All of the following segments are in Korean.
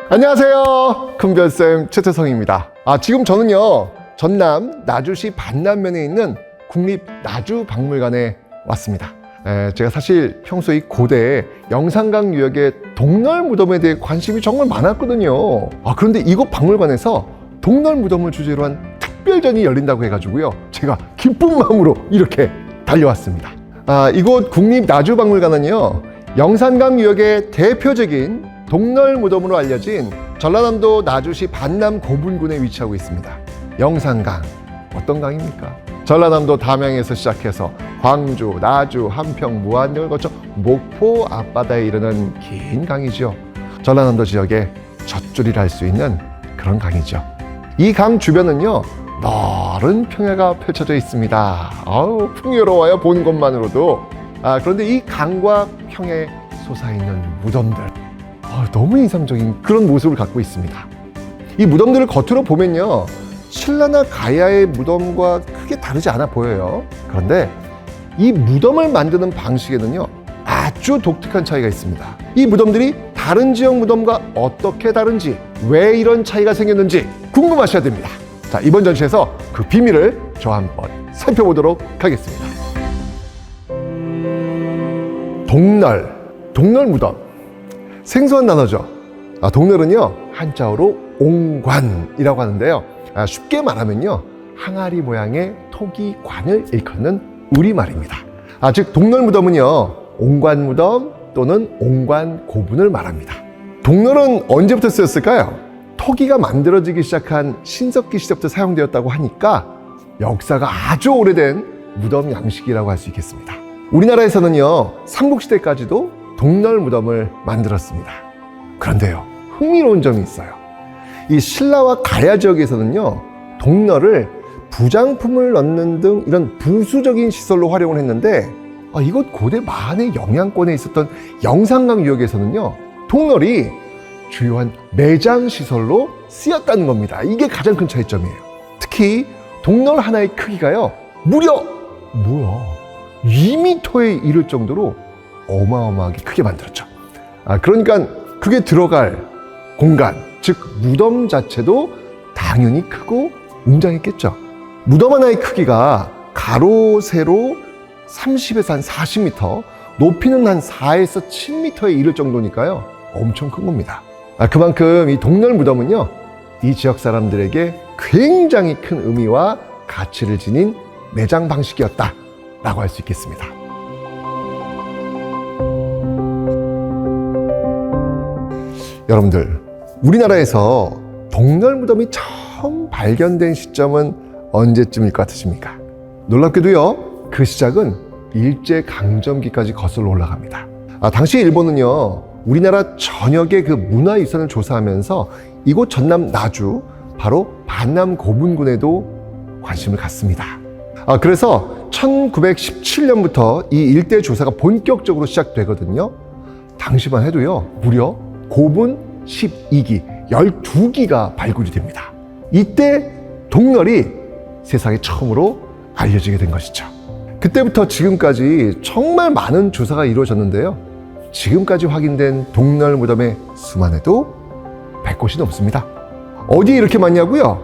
안녕하세요, 큰별쌤 최태성입니다. 지금 저는요 전남 나주시 반남면에 있는 국립나주박물관에 왔습니다. 제가 사실 평소에 고대 영산강 유역의 동널무덤에 대해 관심이 정말 많았거든요. 그런데 이곳 박물관에서 동널무덤을 주제로 한 특별전이 열린다고 해가지고요 제가 기쁜 마음으로 이렇게 달려왔습니다. 이곳 국립나주박물관은요 영산강 유역의 대표적인 동널무덤으로 알려진 전라남도 나주시 반남 고분군에 위치하고 있습니다. 영산강, 어떤 강입니까? 전라남도 담양에서 시작해서 광주, 나주, 한평, 무안 등을 거쳐 목포 앞바다에 이르는 긴 강이죠. 전라남도 지역의 젖줄이라 할 수 있는 그런 강이죠. 이 강 주변은요 넓은 평야가 펼쳐져 있습니다. 풍요로워요, 본 것만으로도. 그런데 이 강과 평야에 솟아있는 무덤들, 너무 인상적인 그런 모습을 갖고 있습니다. 이 무덤들을 겉으로 보면요 신라나 가야의 무덤과 크게 다르지 않아 보여요. 그런데 이 무덤을 만드는 방식에는요 아주 독특한 차이가 있습니다. 이 무덤들이 다른 지역 무덤과 어떻게 다른지, 왜 이런 차이가 생겼는지 궁금하셔야 됩니다. 자, 이번 전시에서 그 비밀을 저와 한번 살펴보도록 하겠습니다. 동널무덤, 생소한 단어죠. 동널은요 한자어로 옹관이라고 하는데요, 쉽게 말하면요 항아리 모양의 토기관을 일컫는 우리말입니다. 즉 동널무덤은요 옹관무덤 또는 옹관고분을 말합니다. 동널은 언제부터 쓰였을까요? 토기가 만들어지기 시작한 신석기 시대부터 사용되었다고 하니까 역사가 아주 오래된 무덤 양식이라고 할 수 있겠습니다. 우리나라에서는요 삼국시대까지도 동널무덤을 만들었습니다. 그런데요 흥미로운 점이 있어요. 이 신라와 가야 지역에서는요 동널을 부장품을 넣는 등 이런 부수적인 시설로 활용을 했는데, 이곳 고대 만의 영향권에 있었던 영산강 유역에서는요 동널이 주요한 매장 시설로 쓰였다는 겁니다. 이게 가장 큰 차이점이에요. 특히 동널 하나의 크기가요 무려 2m에 이를 정도로 어마어마하게 크게 만들었죠. 그러니까 그게 들어갈 공간, 즉 무덤 자체도 당연히 크고 웅장했겠죠. 무덤 하나의 크기가 가로 세로 30에서 한 40m, 높이는 한 4에서 7m에 이를 정도니까요 엄청 큰 겁니다. 그만큼 이 동널무덤은요 이 지역 사람들에게 굉장히 큰 의미와 가치를 지닌 매장 방식이었다 라고 할 수 있겠습니다. 여러분들, 우리나라에서 동널무덤이 처음 발견된 시점은 언제쯤일 것 같으십니까? 놀랍게도요 그 시작은 일제강점기까지 거슬러 올라갑니다. 당시 일본은요 우리나라 전역의 그 문화유산을 조사하면서 이곳 전남 나주, 바로 반남 고분군에도 관심을 갖습니다. 그래서 1917년부터 이 일대 조사가 본격적으로 시작되거든요. 당시만 해도요 무려 고분 12기, 12기가 발굴이 됩니다. 이때 동널이 세상에 처음으로 알려지게 된 것이죠. 그때부터 지금까지 정말 많은 조사가 이루어졌는데요, 지금까지 확인된 동널무덤의 수만 해도 100곳이 넘습니다. 어디에 이렇게 많냐고요?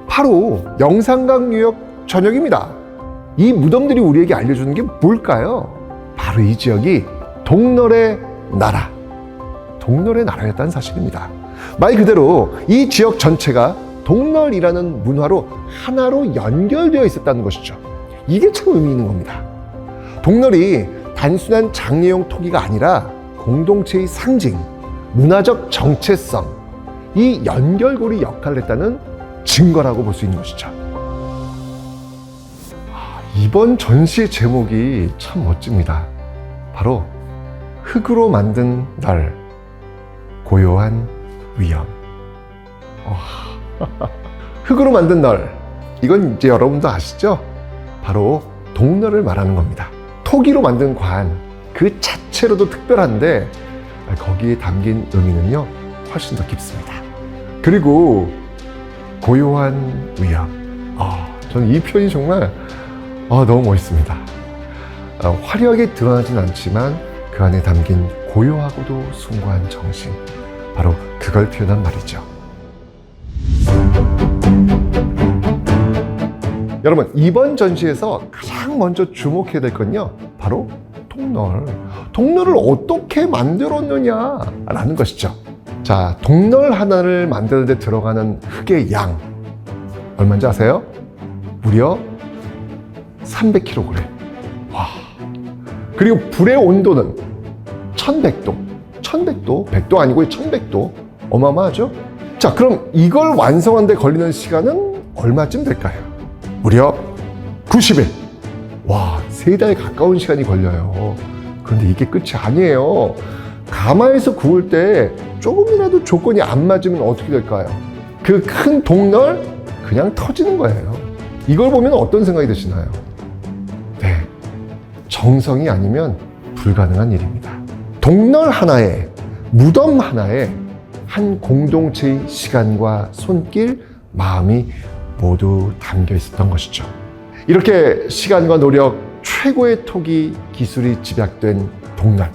바로 영산강 유역 전역입니다. 이 무덤들이 우리에게 알려주는 게 뭘까요? 바로 이 지역이 동널의 나라였다는 사실입니다. 말 그대로 이 지역 전체가 동널이라는 문화로 하나로 연결되어 있었다는 것이죠. 이게 참 의미 있는 겁니다. 동널이 단순한 장례용 토기가 아니라 공동체의 상징, 문화적 정체성, 이 연결고리 역할을 했다는 증거라고 볼 수 있는 것이죠. 이번 전시의 제목이 참 멋집니다. 바로 흙으로 만든 널, 고요한 위엄. 흙으로 만든 널, 이건 이제 여러분도 아시죠? 바로 동널을 말하는 겁니다. 토기로 만든 관, 그 자체로도 특별한데 거기에 담긴 의미는요 훨씬 더 깊습니다. 그리고 고요한 위엄, 저는 이 표현이 정말 너무 멋있습니다. 화려하게 드러나진 않지만 그 안에 담긴 고요하고도 숭고한 정신, 바로 그걸 표현한 말이죠. 여러분, 이번 전시에서 가장 먼저 주목해야 될 건요, 바로 동널. 동널을 어떻게 만들었느냐라는 것이죠. 자, 동널 하나를 만드는 데 들어가는 흙의 양 얼마인지 아세요? 무려 300kg. 와. 그리고 불의 온도는 1100도. 1100도, 100도 아니고 1100도. 어마어마하죠? 자, 그럼 이걸 완성하는 데 걸리는 시간은 얼마쯤 될까요? 무려 90일. 와, 3달 가까운 시간이 걸려요. 그런데 이게 끝이 아니에요. 가마에서 구울 때 조금이라도 조건이 안 맞으면 어떻게 될까요? 그 큰 동널 그냥 터지는 거예요. 이걸 보면 어떤 생각이 드시나요? 네, 정성이 아니면 불가능한 일입니다. 동널 하나에, 무덤 하나에 한 공동체의 시간과 손길, 마음이 모두 담겨 있었던 것이죠. 이렇게 시간과 노력, 최고의 토기 기술이 집약된 동널.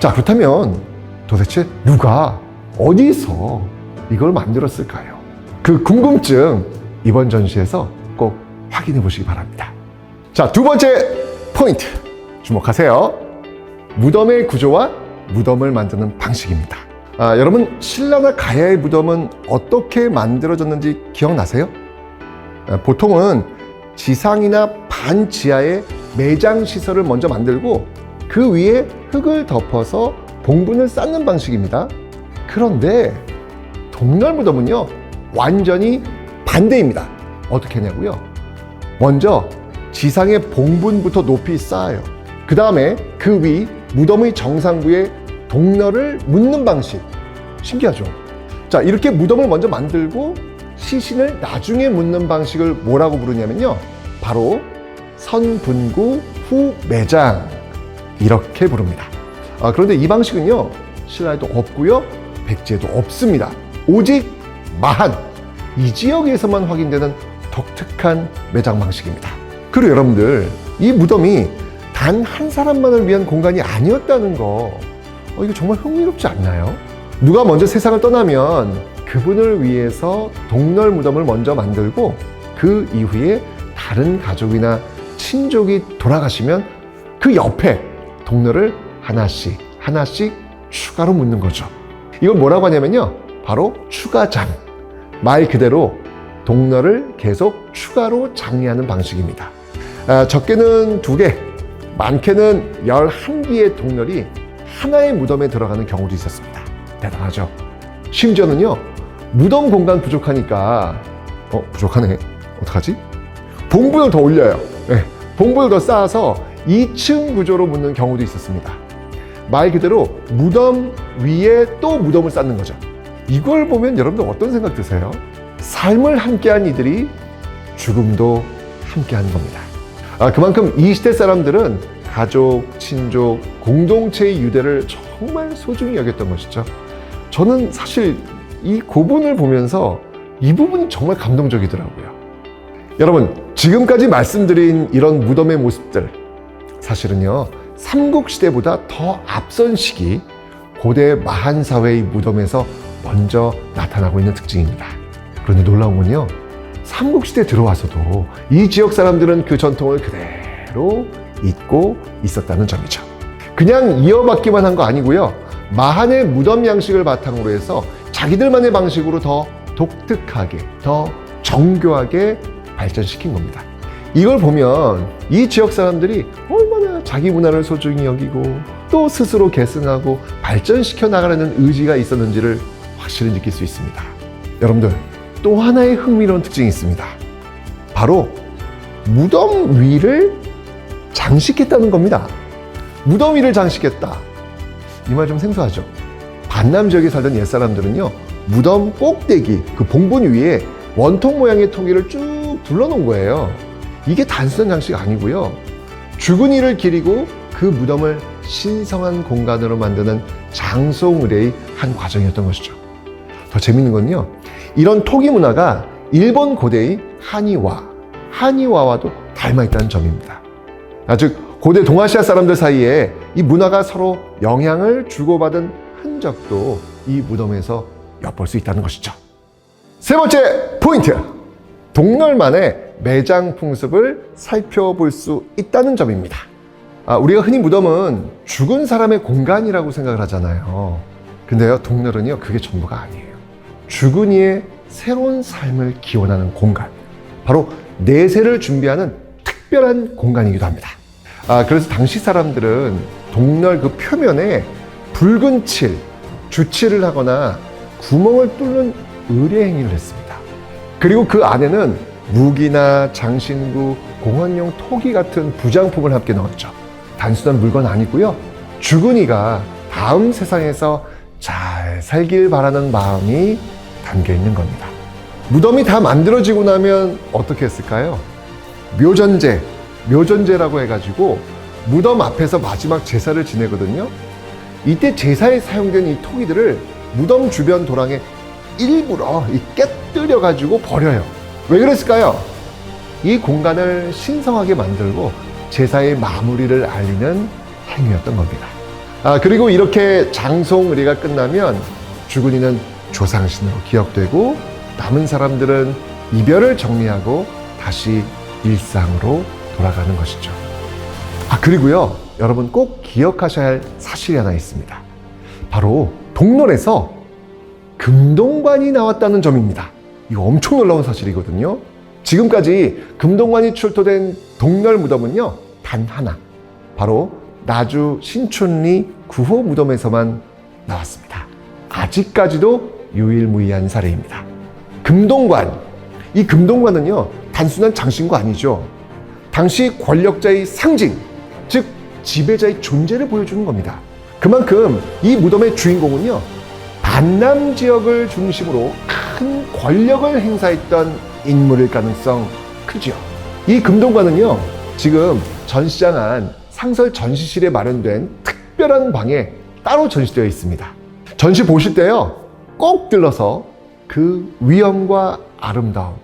자, 그렇다면 도대체 누가 어디서 이걸 만들었을까요? 그 궁금증 이번 전시에서 꼭 확인해 보시기 바랍니다. 자, 두 번째 포인트 주목하세요. 무덤의 구조와 무덤을 만드는 방식입니다. 여러분, 신라나 가야의 무덤은 어떻게 만들어졌는지 기억나세요? 보통은 지상이나 반지하에 매장 시설을 먼저 만들고 그 위에 흙을 덮어서 봉분을 쌓는 방식입니다. 그런데 동널 무덤은요, 완전히 반대입니다. 어떻게 하냐고요? 먼저 지상의 봉분부터 높이 쌓아요. 그 다음에 그 위 무덤의 정상부에 동널을 묻는 방식. 신기하죠? 자, 이렇게 무덤을 먼저 만들고 시신을 나중에 묻는 방식을 뭐라고 부르냐면요, 바로 선분구 후 매장, 이렇게 부릅니다. 그런데 이 방식은요, 신라에도 없고요, 백제에도 없습니다. 오직 마한, 이 지역에서만 확인되는 독특한 매장 방식입니다. 그리고 여러분들, 이 무덤이 단 한 사람만을 위한 공간이 아니었다는 거, 이거 정말 흥미롭지 않나요? 누가 먼저 세상을 떠나면 그분을 위해서 동널 무덤을 먼저 만들고 그 이후에 다른 가족이나 친족이 돌아가시면 그 옆에 동널을 하나씩 하나씩 추가로 묻는 거죠. 이걸 뭐라고 하냐면요, 바로 추가장. 말 그대로 동널을 계속 추가로 장리하는 방식입니다. 적게는 2개, 많게는 11개의 동널이 하나의 무덤에 들어가는 경우도 있었습니다. 대단하죠? 심지어는요, 무덤 공간 부족하니까 부족하네, 어떡하지? 봉분을 더 올려요. 네, 봉분을 더 쌓아서 2층 구조로 묻는 경우도 있었습니다. 말 그대로 무덤 위에 또 무덤을 쌓는 거죠. 이걸 보면 여러분들 어떤 생각 드세요? 삶을 함께한 이들이 죽음도 함께한 겁니다. 그만큼 이 시대 사람들은 가족, 친족, 공동체의 유대를 정말 소중히 여겼던 것이죠. 저는 사실 이 고분을 보면서 이 부분이 정말 감동적이더라고요. 여러분, 지금까지 말씀드린 이런 무덤의 모습들, 사실은요, 삼국시대보다 더 앞선 시기 고대 마한사회의 무덤에서 먼저 나타나고 있는 특징입니다. 그런데 놀라운 건요, 삼국시대에 들어와서도 이 지역 사람들은 그 전통을 그대로 잊고 있었다는 점이죠. 그냥 이어받기만 한 거 아니고요, 마한의 무덤 양식을 바탕으로 해서 자기들만의 방식으로 더 독특하게, 더 정교하게 발전시킨 겁니다. 이걸 보면 이 지역 사람들이 얼마나 자기 문화를 소중히 여기고 또 스스로 계승하고 발전시켜 나가려는 의지가 있었는지를 확실히 느낄 수 있습니다. 여러분들, 또 하나의 흥미로운 특징이 있습니다. 바로 무덤 위를 장식했다는 겁니다. 무덤 위를 장식했다. 이 말 좀 생소하죠? 반남 지역에 살던 옛사람들은요, 무덤 꼭대기, 그 봉분 위에 원통 모양의 토기를 쭉 둘러놓은 거예요. 이게 단순한 장식이 아니고요, 죽은 이를 기리고 그 무덤을 신성한 공간으로 만드는 장송의례의 한 과정이었던 것이죠. 더 재밌는 건요, 이런 토기 문화가 일본 고대의 한이와와도 닮아있다는 점입니다. 즉 고대 동아시아 사람들 사이에 이 문화가 서로 영향을 주고받은 흔적도 이 무덤에서 엿볼 수 있다는 것이죠. 세 번째 포인트, 동널만의 매장 풍습을 살펴볼 수 있다는 점입니다. 우리가 흔히 무덤은 죽은 사람의 공간이라고 생각을 하잖아요. 근데요, 동널은요, 그게 전부가 아니에요. 죽은 이의 새로운 삶을 기원하는 공간, 바로 내세를 준비하는 특별한 공간이기도 합니다. 그래서 당시 사람들은 동널 그 표면에 붉은 칠, 주칠을 하거나 구멍을 뚫는 의뢰 행위를 했습니다. 그리고 그 안에는 무기나 장신구, 공헌용 토기 같은 부장품을 함께 넣었죠. 단순한 물건 아니고요, 죽은 이가 다음 세상에서 잘 살길 바라는 마음이 담겨 있는 겁니다. 무덤이 다 만들어지고 나면 어떻게 했을까요? 묘전제라고 해가지고 무덤 앞에서 마지막 제사를 지내거든요. 이때 제사에 사용된 이 토기들을 무덤 주변 도랑에 일부러 깨뜨려가지고 버려요. 왜 그랬을까요? 이 공간을 신성하게 만들고 제사의 마무리를 알리는 행위였던 겁니다. 그리고 이렇게 장송 의례가 끝나면 죽은 이는 조상신으로 기억되고 남은 사람들은 이별을 정리하고 다시 일상으로 돌아가는 것이죠. 그리고요, 여러분 꼭 기억하셔야 할 사실이 하나 있습니다. 바로 동널에서 금동관이 나왔다는 점입니다. 이거 엄청 놀라운 사실이거든요. 지금까지 금동관이 출토된 동널 무덤은요, 단 하나, 바로 나주 신촌리 9호 무덤에서만 나왔습니다. 아직까지도 유일무이한 사례입니다. 금동관, 이 금동관은요, 단순한 장신구 아니죠. 당시 권력자의 상징, 즉 지배자의 존재를 보여주는 겁니다. 그만큼 이 무덤의 주인공은요, 반남 지역을 중심으로 큰 권력을 행사했던 인물일 가능성 크죠. 이 금동관은요, 지금 전시장 안 상설 전시실에 마련된 특별한 방에 따로 전시되어 있습니다. 전시 보실 때요, 꼭 들러서 그 위엄과 아름다움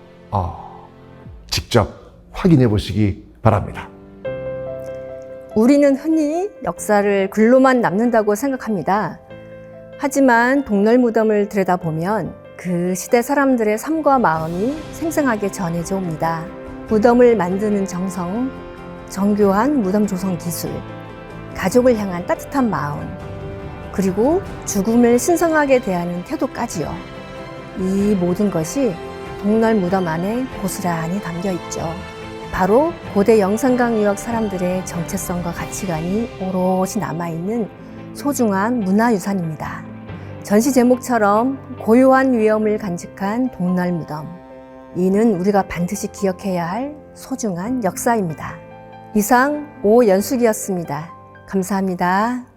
직접 확인해 보시기 바랍니다. 우리는 흔히 역사를 글로만 남는다고 생각합니다. 하지만 동널 무덤을 들여다보면 그 시대 사람들의 삶과 마음이 생생하게 전해져 옵니다. 무덤을 만드는 정성, 정교한 무덤 조성 기술, 가족을 향한 따뜻한 마음, 그리고 죽음을 신성하게 대하는 태도까지요. 이 모든 것이 동널 무덤 안에 고스란히 담겨 있죠. 바로 고대 영산강 유역 사람들의 정체성과 가치관이 오롯이 남아있는 소중한 문화유산입니다. 전시 제목처럼 고요한 위엄을 간직한 동널 무덤. 이는 우리가 반드시 기억해야 할 소중한 역사입니다. 이상 오연숙이었습니다. 감사합니다.